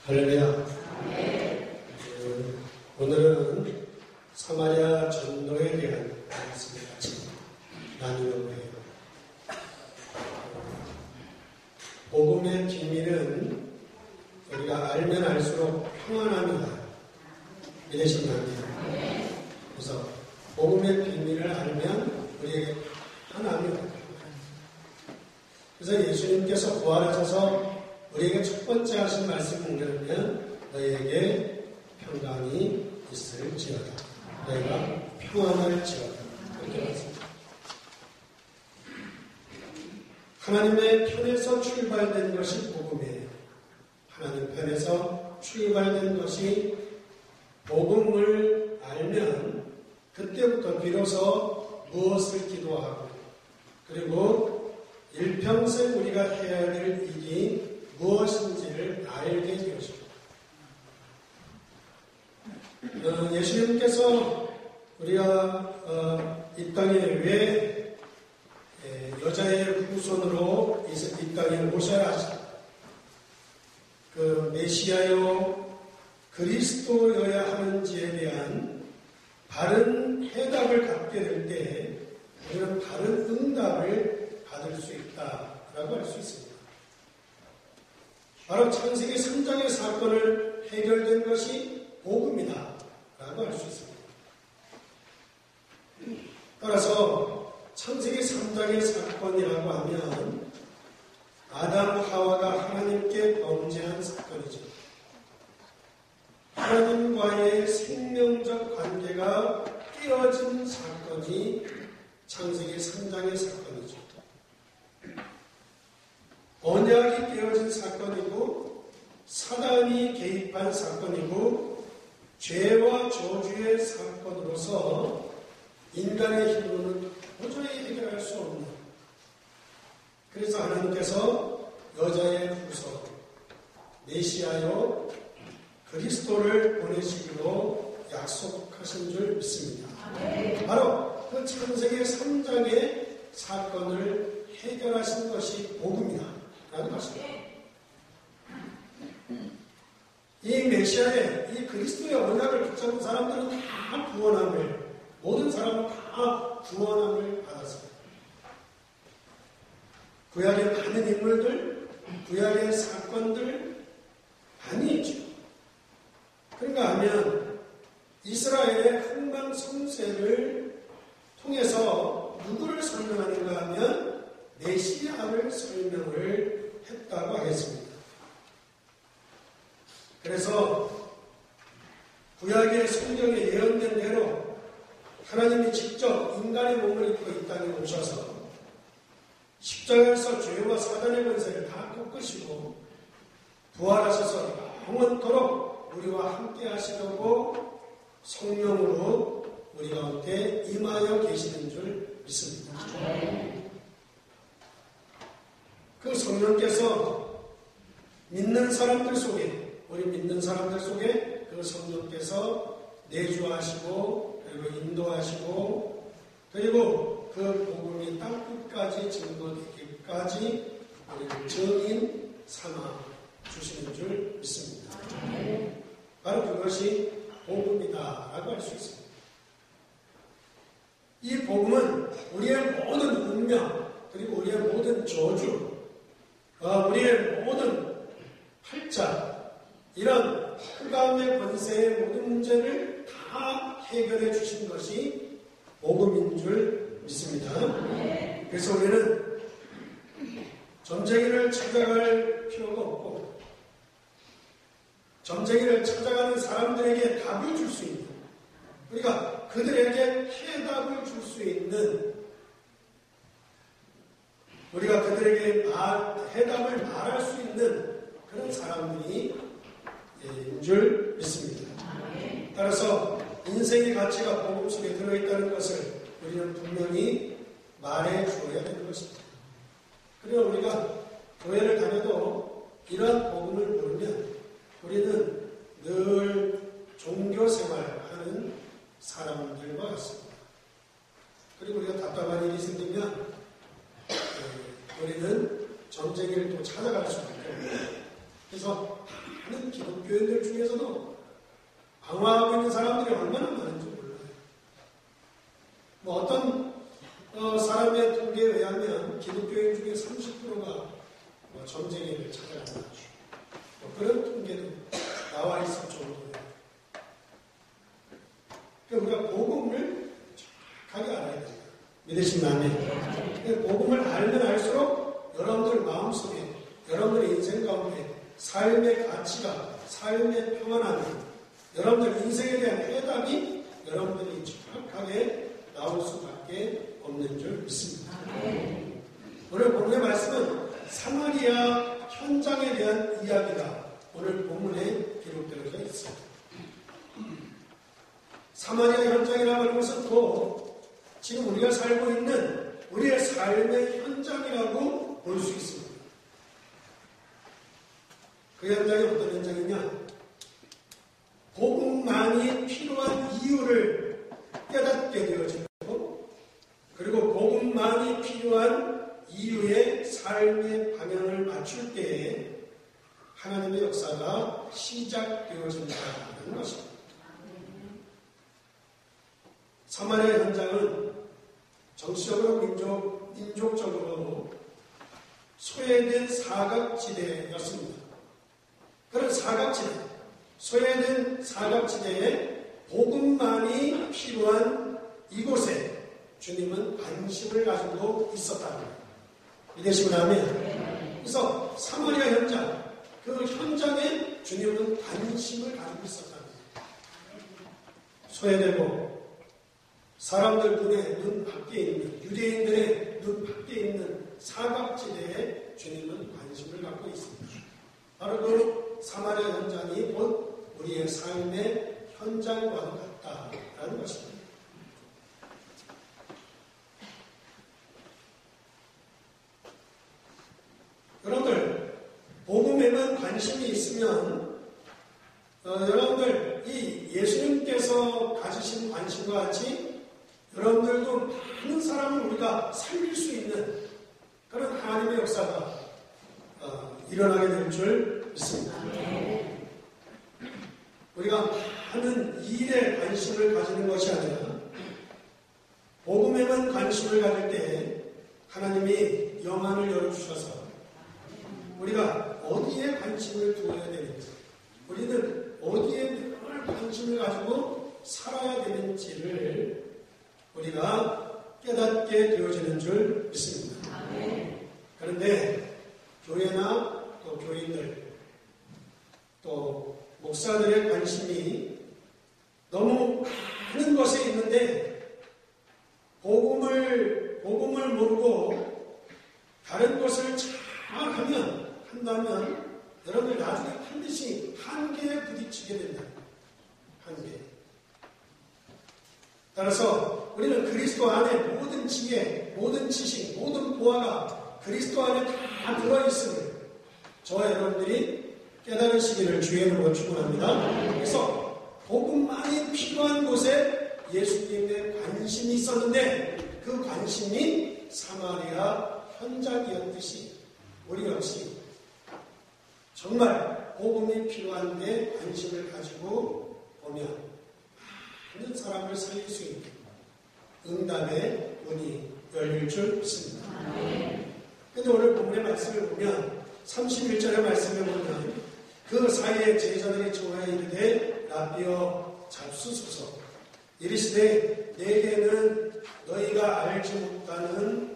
할렐루야. 오늘은 사마리아 전도에 대한 말씀을 같이 나누려고 해요. 복음의 비밀은 우리가 알면 알수록 평안합니다. 믿으신다면. 그래서 복음의 비밀을 알면 우리에게 평안함이 옵니다. 그래서 예수님께서 부활하셔서 우리에게 첫 번째 하신 말씀은 뭐냐면 너희에게 평강이 있을지어다. 너희가 평안할지어다. 그렇게 말씀합니다. 하나님의 편에서 출발된 것이 복음이에요. 하나님 편에서 출발된 것이 복음을 알면 그때부터 비로소 무엇을 기도하고 그리고 일평생 우리가 해야 될 일이 무엇인지를 알게 되었습니다. 예수님께서 우리가 이 땅에 왜 여자의 후손으로 이 땅에 오셔야 하시고 그 메시아요 그리스도여야 하는지에 대한 바른 해답을 갖게 될 때 우리는 바른 응답을 받을 수 있다라고 할 수 있습니다. 바로 창세기 3장의 사건을 해결된 것이 복음이다 라고 할 수 있습니다. 따라서 창세기 3장의 사건이라고 하면 아담 하와가 하나님께 범죄한 사건이죠. 하나님과의 생명적 관계가 깨어진 사건이 창세기 3장의 사건이죠. 언약이 깨어진 사건이고 사단이 개입한 사건이고 죄와 저주의 사건으로서 인간의 힘으로는 도저히 해결할 수 없는 그래서 하나님께서 여자의 후손 메시아요 그리스도를 보내시기로 약속하신 줄 믿습니다. 바로 그 창세기 3장의 사건을 해결하신 것이 복음이다 라는 것입니다. 이 메시아의 이 그리스도의 언약을 붙잡은 사람들은 다 구원함을 모든 사람은 다 구원함을 받았습니다. 구약의 많은 인물들 구약의 사건들 많이 있죠. 그런가 하면 이스라엘의 흥망성쇠를 통해서 누구를 설명하는가 하면 메시아를 설명을 했다고 하겠습니다. 그래서 구약의 성경에 예언된 대로 하나님이 직접 인간의 몸을 입고 이 땅에 오셔서 십자가에서 죄와 사단의 권세를 다 꺾으시고 부활하셔서 영원토록 우리와 함께 하시려고 성령으로 우리 가운데 임하여 계시는 줄 믿습니다. 그 성령께서 믿는 사람들 속에 우리 믿는 사람들 속에 그 성령께서 내주하시고 그리고 인도하시고 그리고 그 복음이 땅끝까지 증거되기까지 우리를 증인 삼아 주시는 줄 믿습니다. 바로 그것이 복음이다라고 할 수 있습니다. 이 복음은 우리의 모든 운명 그리고 우리의 모든 저주 우리의 모든 팔자 이런 흑암의 권세의 모든 문제를 다 해결해 주신 것이 복음인 줄 믿습니다. 그래서 우리는 점쟁이를 찾아갈 필요가 없고 점쟁이를 찾아가는 사람들에게 답을 줄 수 있는 우리가 그들에게 해답을 줄 수 있는 우리가 그들에게 해답을 말할 수 있는 그런 사람들이 인 줄 믿습니다. 따라서 인생의 가치가 복음 속에 들어있다는 것을 우리는 분명히 말해 주어야 되는 것입니다. 그리고 우리가 교회를 다녀도 이러한 복음을 모르면 우리는 늘 종교 생활하는 사람들과 같습니다. 그리고 우리가 답답한 일이 생기면 우리는 점쟁이를 또 찾아갈 수밖에 없고 그래서 많은 기독교인들 중에서도 방황하고 있는 사람들이 얼마나 많은지 몰라요. 뭐 어떤 사람의 통계에 의하면 기독교인 중에 30%가 점쟁이를 찾아간다. 그런 통계도 나와 있을 정도예요. 그러니까 우리가 복음을 정확하게 알아야 됩니다. 믿으시면 아멘. 복음을 알면 알수록 여러분들 마음속에, 여러분들의 인생 가운데 삶의 가치가, 삶의 평안함, 여러분들 인생에 대한 해답이 여러분들이 정확하게 나올 수밖에 없는 줄 믿습니다. 오늘 본문의 말씀은 사마리아 현장에 대한 이야기가 오늘 본문에 기록되어져 있습니다. 사마리아 현장이라고 하는 것은 또 지금 우리가 살고 있는 우리의 삶의 현장이라고 볼 수 있습니다. 그 현장이 어떤 현장이냐? 복음만이 필요한 이유를 깨닫게 되어지고, 그리고 복음만이 필요한 이유의 삶의 방향을 맞출 때에 하나님의 역사가 시작되어진다는 것입니다. 사마리아 현장은 정치적으로 민족적으로 소외된 사각지대였습니다. 그런 사각지대, 소외된 사각지대에 복음만이 필요한 이곳에 주님은 관심을 가지고 있었다는 거예요. 믿으시면 아멘. 그래서 사마리아 현장, 그 현장에 주님은 관심을 가지고 있었다는 거예요. 소외되고 사람들 눈에 눈 밖에 있는, 유대인들의 눈 밖에 있는 사각지대에 주님은 관심을 갖고 있습니다. 바로 그 사마리아 현장이 곧 우리의 삶의 현장과도 같다라는 것입니다. 여러분들, 복음에만 관심이 있으면 여러분들 이 예수님께서 가지신 관심과 같이 여러분들도 많은 사람을 우리가 살릴 수 있는 그런 하나님의 역사가 일어나게 될 줄 믿습니다. 우리가 많은 일에 관심을 가지는 것이 아니라 복음에만 관심을 가질 때 하나님이 영안을 열어주셔서 우리가 어디에 관심을 두어야 되는지, 우리는 어디에 늘 관심을 가지고 살아야 되는지를 우리가 깨닫게 되어지는 줄 믿습니다. 그런데 교회나 또 교인들, 또 목사들의 관심이 너무 많은 것에 있는데 복음을 모르고 다른 것을 잘 한다면 여러분들 나중에 반드시 한계에 부딪히게 된다. 한계. 따라서 우리는 그리스도 안에 모든 지혜, 모든 지식, 모든 보화가 그리스도 안에 다 들어있음을 저와 여러분들이 깨달으시기를 주의 이름으로 축원합니다. 그래서 복음만이 필요한 곳에 예수님의 관심이 있었는데 그 관심이 사마리아 현장이었듯이 우리 역시 정말 복음이 필요한데 관심을 가지고 보면 많은 사람을 살릴 수 있는 응답의 문이 열릴 줄 믿습니다. 그런데 오늘 본문의 말씀을 보면 31절의 말씀을 보면 그 사이에 제자들이 저와 이르되 라비어 잡수소서 이르시되 내게는 너희가 알지 못하는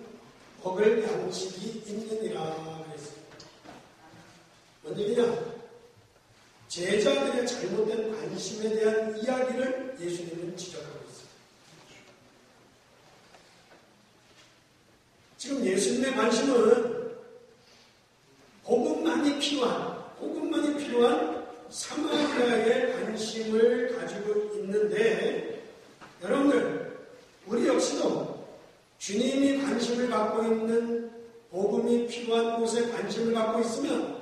먹을 양식이 있느니라 그랬습니다. 뭔 얘기냐? 제자들의 잘못된 관심에 대한 이야기를 예수님은 지적하고 있습니다. 지금 예수님의 관심은 복음만이 필요한 사마리아의 관심을 가지고 있는데 여러분들, 우리 역시도 주님이 관심을 갖고 있는 복음이 필요한 곳에 관심을 갖고 있으면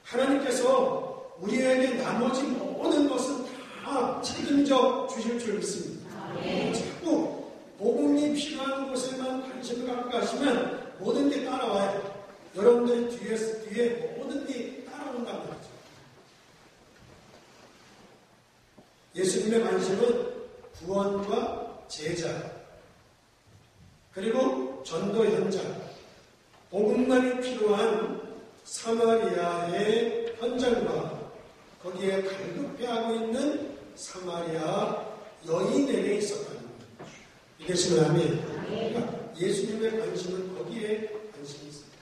하나님께서 우리에게 나머지 모든 것은 다 책임져 주실 줄 믿습니다. 자꾸 복음이 필요한 곳에만 관심을 갖고 가시면 모든 게 따라와요. 여러분들이 뒤에 모든 게 따라온단 말이죠. 예수님의 관심은 구원과 제자, 그리고 전도 현장, 복음만이 필요한 사마리아의 현장과 거기에 갈급해하고 있는 사마리아 여인에게 있었다는 거예요. 믿으시면 아멘. 그러니까 예수님의 관심은 거기에 관심이 있습니다.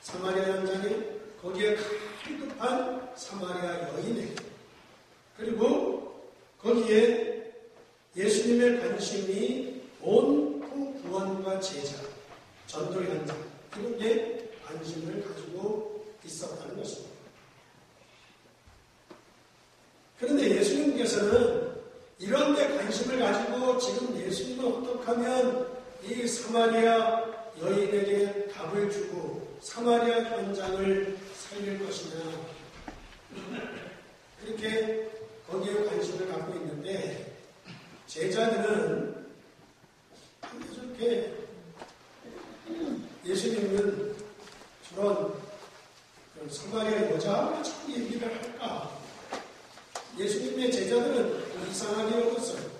사마리아 현장에 거기에 갈급한 사마리아 여인에게, 그리고 거기에 예수님의 관심이 온통 구원과 제자, 전도 현장, 이런 데 관심을 가지고 있었다는 것입니다. 그런데 예수님께서는 이런 데 관심을 가지고 지금 예수님은 어떻게 하면 이 사마리아 여인에게 답을 주고 사마리아 현장을 살릴 것이냐, 그렇게 거기에 관심을 갖고 있는데, 제자들은 이렇게 예수님은 저런 사마리아 여자와 자꾸 얘기를 할까? 예수님의 제자들은 이상하게 여겼어요.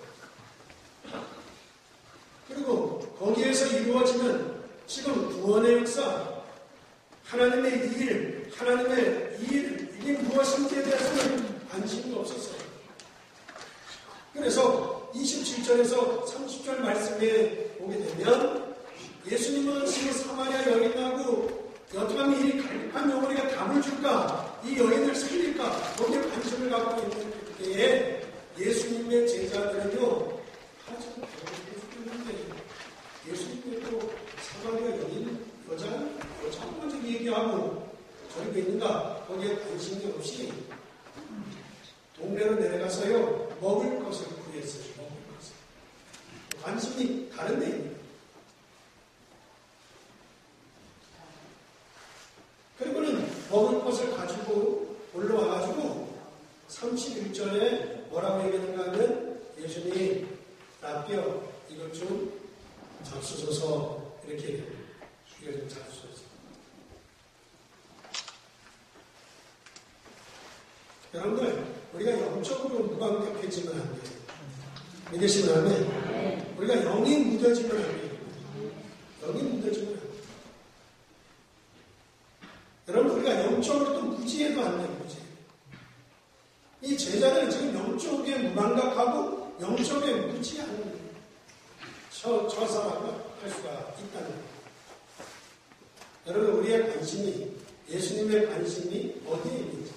그리고 거기에서 이루어지는 지금 구원의 역사, 하나님의 일, 이게 무엇인지에 대해서는 관심이 없었어요. 그래서 27절에서 30절 말씀에 보게 되면 예수님은 지금 사마리아 여인하고 어떻게 하면 이 갈급한 영혼에게 답을 줄까? 이 여인을 살릴까? 거기에 관심을 갖고 있는 때에 예수님의 제자들은요, 아주 배고프게 죽겠는데 예수님께도 사마리아 여인, 여자만 좀 얘기하고 저리고 있는가? 거기에 관심이 없이 동네로 내려가서요, 먹을 것을 구했어요. 먹을 것을. 관심이 다른 데 있는. 그리고는 먹을 것을 가지고 올라와가지고 31절에 뭐라고 얘기하는가 하면, 예수님, 라삐어, 이것 좀 잡수소서, 이렇게 얘기해요. 이거 좀 잡수소서. 여러분들, 우리가 영적으로 무감각해지면 안 돼요. 믿으시면 안 돼요. 우리가 영이 무뎌지면 안 돼요. 영이 무뎌지면 안 돼요. 여러분, 우리가 영적으로 또 무지해도 안 돼요. 무지. 이 제자들은 지금 영적에 무감각하고 영적에 무지한 저 사람과 할 수가 있다는 거예요. 여러분, 우리의 관심이, 예수님의 관심이 어디에 있는지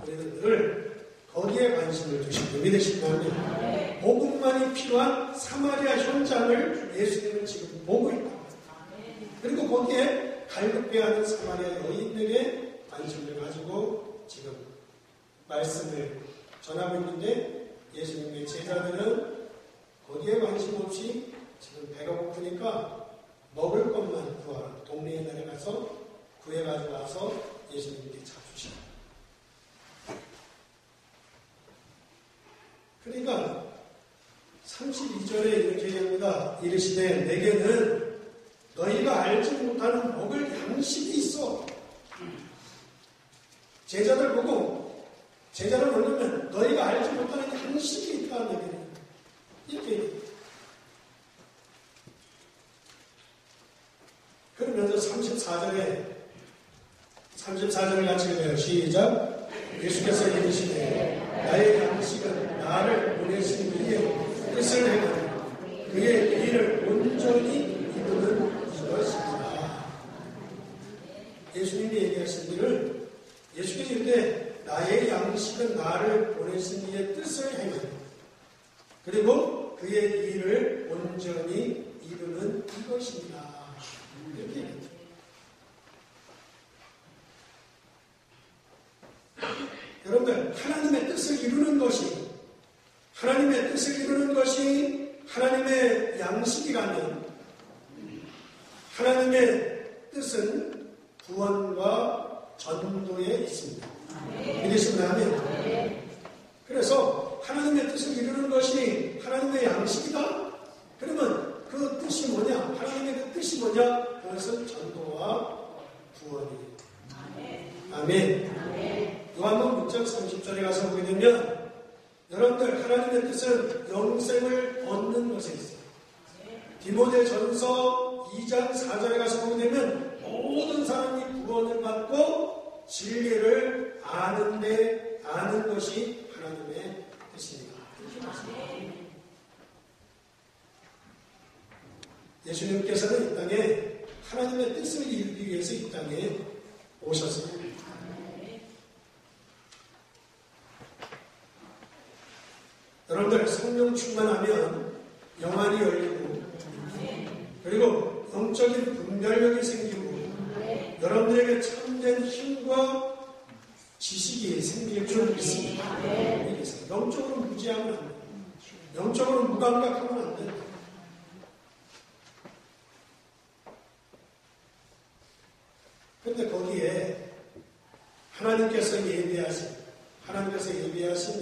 우리는 늘 거기에 관심을 두시고, 믿으시면 복음만이 필요한 사마리아 현장을 예수님은 지금 보고 있다. 그리고 거기에 갈급해하는 사마리아 여인에게 관심을 가지고 지금 말씀을 전하고 있는데, 예수님의 제자들은 거기에 관심 없이 지금 배가 고프니까 먹을 것만 구하라. 동네에 내려가서 구해가지고 와서 예수님께 잡수시라. 그러니까 32절에 이렇게 얘기합니다. 이르시되 내게는 너희가 알지 못하는 먹을 양식이 있어. 제자들 보고, 제자를 보려면 너희가 알지 못하는 양식이 있다는 얘기예요. 이렇게. 그러면서 34절을 같이 읽어요. 시작. 예수께서 이르시되 나의 양식은 나를 보내신 이의 뜻을 행하는 그의 일을 온전히 이루는 이것입니다. 예수님이 얘기하신 일을, 예수께서 이르되 나의 양식은 나를 보내신 이의 뜻을 행하는, 그리고 그의 일을 온전히 이루는 이것입니다. 이렇게 얘기합니다. 여러분들, 하나님의 뜻을 이루는 것이, 하나님의 뜻을 이루는 것이 하나님의 양식이라면, 하나님의 뜻은 구원과 전도에 있습니다. 믿으시면 아멘. 그래서 하나님의 뜻을 이루는 것이 하나님의 양식이다? 그러면 그 뜻이 뭐냐? 하나님의 그 뜻이 뭐냐? 그것은 전도와 구원이에요. 아멘. 요한복음 6장 30절에 가서 보게 되면, 여러분들, 하나님의 뜻은 영생을 얻는 것에 있어요. 디모데전서 2장 4절에 가서 보게 되면 모든 사람이 구원을 받고 진리를 아는 것이 하나님의 뜻입니다. 예수님께서는 이 땅에 하나님의 뜻을 이루기 위해서 이 땅에 오셨습니다. 여러분들, 성령 충만하면 영안이 열리고, 그리고 영적인 분별력이 생기고, 여러분들에게 참된 힘과 지식이 생길 줄 믿습니다. 영적으로 무지하면 안 돼요. 영적으로 무감각하면 안 돼요. 그런데 거기에 하나님께서 예비하신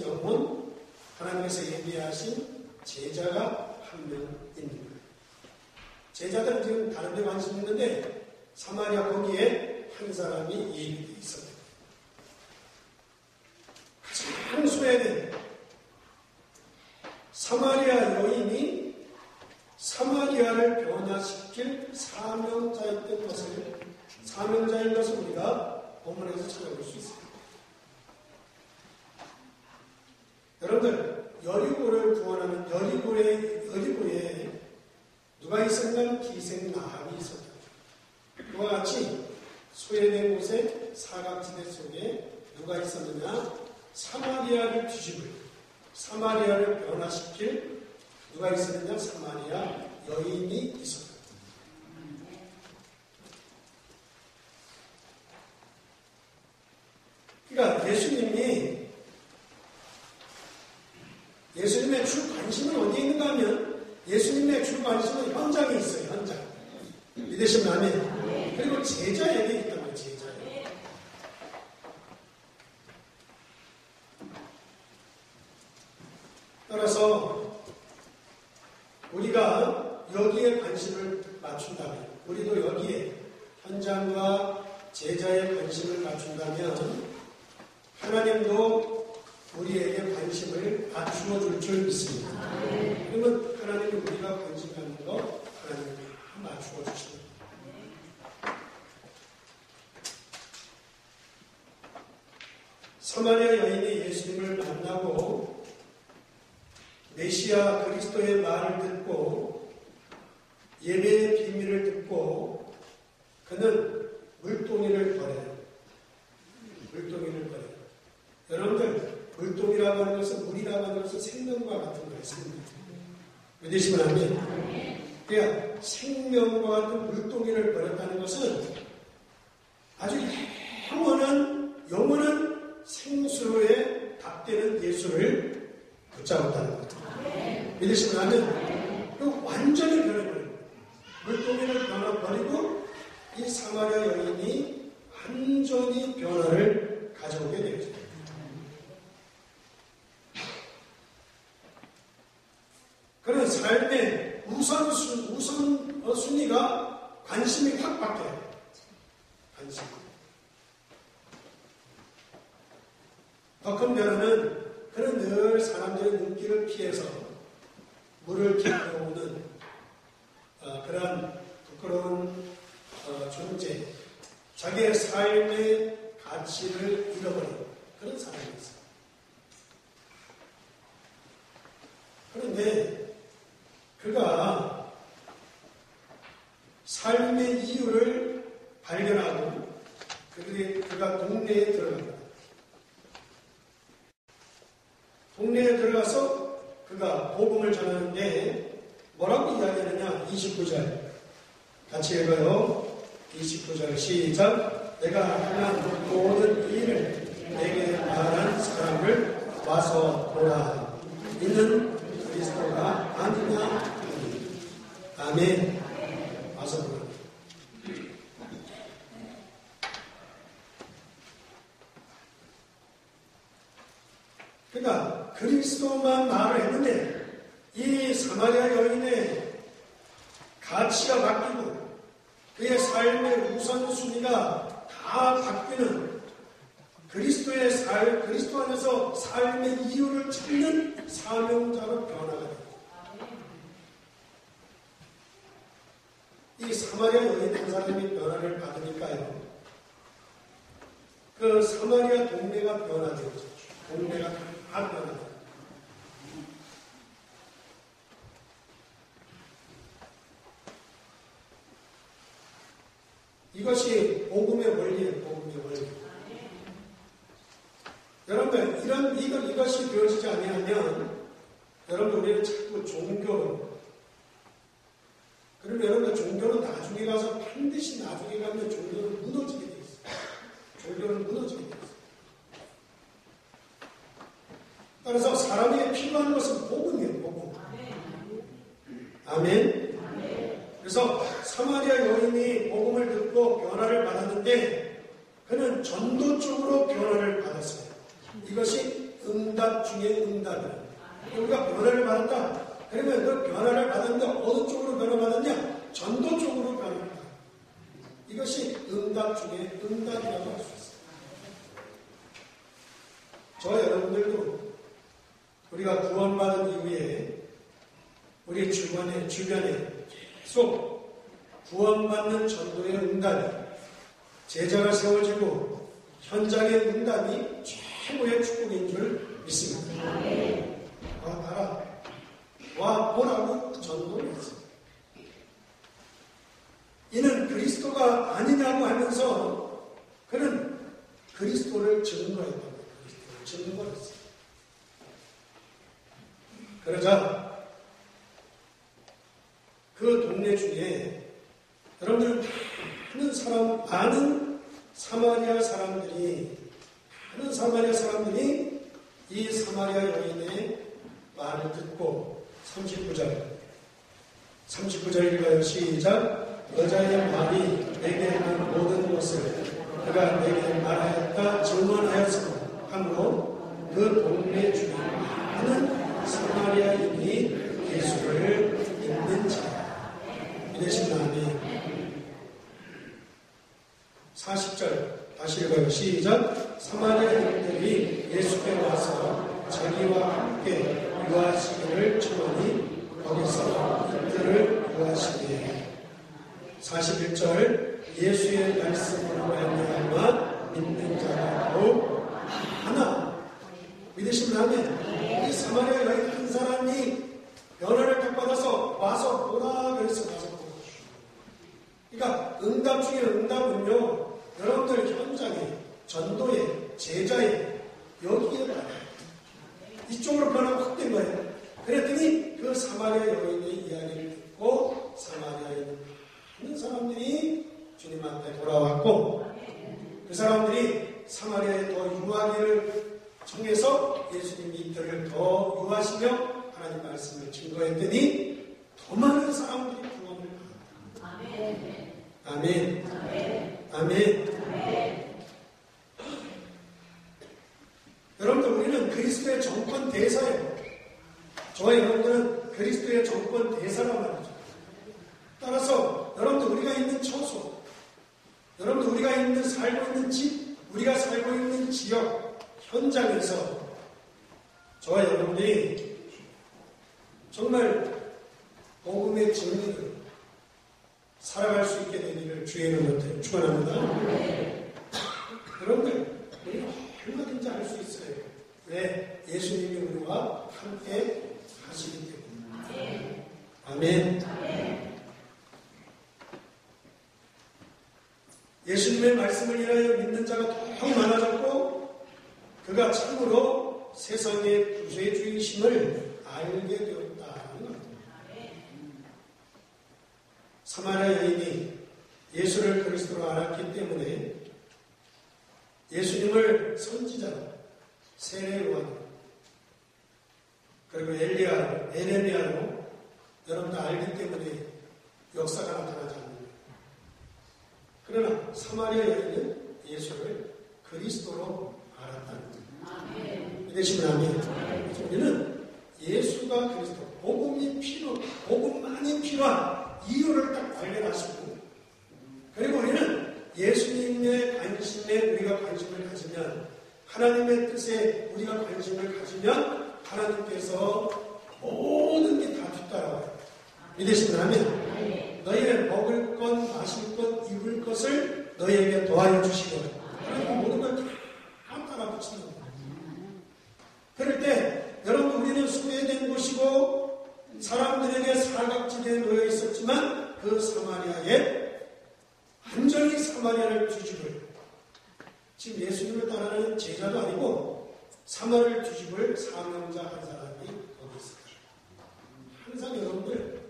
영혼, 하나님께서 예비하신 제자가 한 명 있는 거예요. 제자들은 지금 다른 데 관심 있는데 사마리아 거기에 한 사람이 예비되어 있었어요. 가장 소외된 사마리아 여인이 사마리아를 변화시킬 사명자인 것을 우리가 본문에서 찾아볼 수 있습니다. 여러분들, 여리고를 구원하는 여리고에 누가 있었냐면 기생 나합이 있었다. 그와 같이 소외된 곳에 사각지대 속에 누가 있었느냐? 사마리아를 뒤집을, 사마리아를 변화시킬 누가 있었느냐? 사마리아 여인이 있었다. 그러니까 예수님의 주 관심은 어디에 있는가 하면 예수님의 주 관심은 현장에 있어요. 현장. 믿으시면 아멘. 그리고 제자에게 있단 말이에요. 제자에. 따라서 우리가 여기에 관심을 맞춘다면, 우리도 여기에 현장과 제자의 관심을 맞춘다면 하나님도 우리에게 관심을 맞추어 줄 줄 믿습니다. 그러면 하나님은 우리가 관심 갖는 거 하나님이 맞추어 주십니다. 사마리아 여인이 예수님을 만나고 메시아 그리스도의 말을 듣고 예배의 비밀을 듣고 그는 물동이를 버려요. 물동이를 버려요. 여러분들, 물동이라고 하는 것은, 물이라고 하는 것은 생명과 같은 거예요. 생명. 믿으시면 아멘. 그러니까 생명과 같은 물동이를 버렸다는 것은 아주 영원한 생수로에 답되는 예수를 붙잡았다는 거예요. 믿으시면 아멘. 그 완전히 변해버려요. 물동이를 변화버리고 이 사마리아 여인이 완전히 변화를 가져오게 되죠. 그런 삶의 우선순위가 관심이 확 바뀌어요. 관심. 더 큰 변화는 그는 늘 사람들의 눈길을 피해서 물을 기다려오는 그런 부끄러운 존재, 자기의 삶의 가치를 잃어버린 그런 사람이 있어요. 그런데 그가 삶의 이유를 발견하고 그가 동네에 들어갑니다. 동네에 들어가서 그가 복음을 전하는데 뭐라고 이야기하느냐? 29절 같이 읽어요. 29절 시작. 내가 하는 모든 일을 내게 말한 사람을 와서 보라. 이는 그리스도가 아니냐? 아멘. 와서 보라. 그러니까 그리스도만 말을 했는데 이 사마리아 여인의 가치가 바뀌고 그의 삶의 우선순위가 다 바뀌는 그리스도 안에서 삶의 이유를 찾는 사명자로 변화가 됩니다. 이 사마리아 여인 한 사람이 변화를 받으니까요. 그 사마리아 동네가 변화되었죠. 동네가 다 변화돼요. 이것이 복음의 원리예요. 복음의 원리. 여러분들 이것이 되어지지 아니하면 여러분들 우리는 자꾸 종교로 그러면 여러분들 종교는 나중에 가서 반드시 나중에 가면 종교는 무너지게 돼 있어요. 종교는 무너지게 돼 있어요. 따라서 사람에게 필요한 것은 복음이에요. 복음. 아멘. 그래서 사마리아 여인이 복음을 듣고 변화를 받았는데 그는 전도적으로 변화를 받았어요. 이것이 응답 중에 응답이에요. 우리가 변화를 받았다. 그러면 그 변화를 받았는데 어느 쪽으로 변화받았냐? 전도 쪽으로 변화를 받았다. 이것이 응답 중에 응답이라고 할 수 있어요. 저 여러분들도 우리가 구원받은 이후에 우리 주변에 계속 구원받는 전도의 응답이 제자가 세워지고 현장의 응답이 최고의 축복인 줄 믿습니다. 와 봐라. 와 보라고 전도를 했어요. 이는 그리스도가 아니냐고 하면서 그는 그리스도를 증거했던 거예요. 그리스도를 증거했어요. 그러자 그 동네 중에 여러분들 많은 사마리아 사람들이 이 사마리아 여인의 말을 듣고 39절 읽어요. 시작. 여자의 말이 내게 한 모든 것을 그가 내게 말하였다 증언하였으므로 하므로 그 동네 중에 많은 사마리아인이 예수를 믿는지라. 믿으신 아멘. 40절 다시 읽어요. 시작. 사마리아인들이 예수께 와서 자기와 함께 유하시기를 청하니 거기서 이들을 유하시되 41절 예수의 말씀으로 말미암아 믿는 자가 더욱 많아. 믿으시면 아멘. 이 사마리아 여인 한 사람이 변화를 딱 받아서 와서 보라 그래서 와서 보라. 그러니까 응답 중에 응답은요, 여러분들 현장에 전도에 제자에 여기에 많아요. 이쪽으로 변화가 확 된 거예요. 그랬더니 그 사마리아 여인의 이야기를 듣고 사마리아에 있는 사람들이 주님한테 돌아왔고 그 사람들이 사마리아에 더 유하기를 청해서 예수님이 이들을 더 유하시며 하나님 말씀을 증거했더니 더 많은 사람들이 구원을 받았다. 아멘. 아멘. 아멘. 여러분들 우리는 그리스도의 정권 대사예요. 저와 여러분들은 그리스도의 정권 대사란 말이죠. 따라서 여러분들 우리가 있는 처소, 여러분들 우리가 살고 있는 집, 우리가 살고 있는 지역, 현장에서 저와 여러분들이 정말 복음의 증인으로 살아갈 수 있게 되기를 주의 이름으로 축원합니다. 여러분들 우리가 얼마든지 알 수 있어요. 왜? 예수님이 우리와 함께 하시기 때문에. 아멘. 예수님의 말씀을 인하여 믿는 자가 더욱 많아졌고 그가 참으로 세상의 구세주이심을 알게 되었다는 겁니다. 사마리아 여인이 예수를 그리스도로 알았기 때문에 예수님을 선지자로 세례 요한 그리고 에레미야로 여러분도 알기 때문에 역사가 나타나지 않는 거예요. 그러나 사마리아 여인은 예수를 그리스도로 알았다는 거예요. 믿으시면 아멘. 우리는 예수가 그리스도, 복음만이 필요한 이유를 딱 발견하시고 그리고 우리는 예수님의 관심에 우리가 관심을 가지면 하나님의 뜻에 우리가 관심을 가지면 하나님께서 모든 게 다 뒤따라와요. 믿으신다면 너희의 먹을 것, 마실 것, 입을 것을 너희에게 도와여 주시고 하나님 모든 걸 다 따라 붙이는 거예요. 그럴 때 여러분 우리는 소외된 곳이고 사람들에게 사각지대에 놓여 있었지만 그 사마리아에 완전히 사마리아를 뒤집을 지금 예수님을 따르는 제자도 아니고 사마리아를 뒤집을 사명자 한 사람이 거기 있어요. 항상 여러분들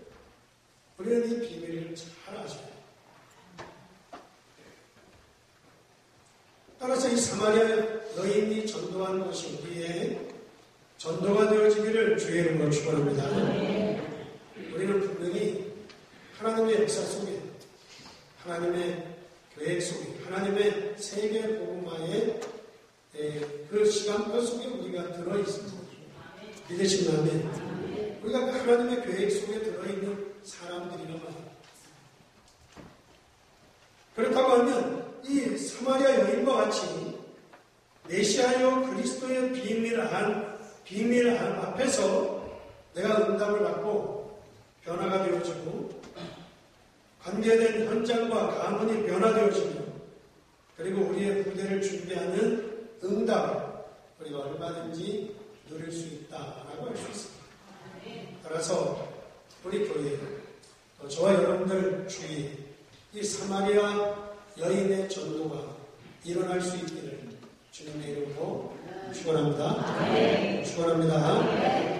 우리는 이 비밀을 잘 아셔야 돼요. 따라서 이 사마리아 여인이 전도한 것이 우리의 전도가 되어지기를 주의 이름으로 축원합니다. 우리는 분명히 하나님의 역사 속에 하나님의 계획 속에 하나님의 세계 복음화의 그 시간표 속에 우리가 들어있습니다. 믿으신다면 우리가 그 하나님의 계획 속에 들어있는 사람들이란 말이에요. 그렇다고 하면 이 사마리아 여인과 같이 메시아요 그리스도의 비밀 안 앞에서 내가 응답을 받고 변화가 되어지고 관계된 현장과 가문이 변화되어지며 그리고 우리의 부대를 준비하는 응답을 우리가 얼마든지 누릴 수 있다라고 할 수 있습니다. 따라서 우리 교회 또 저와 여러분들 주위에 이 사마리아 여인의 전도가 일어날 수 있기를 주님의 이름으로 축원합니다. 축원합니다.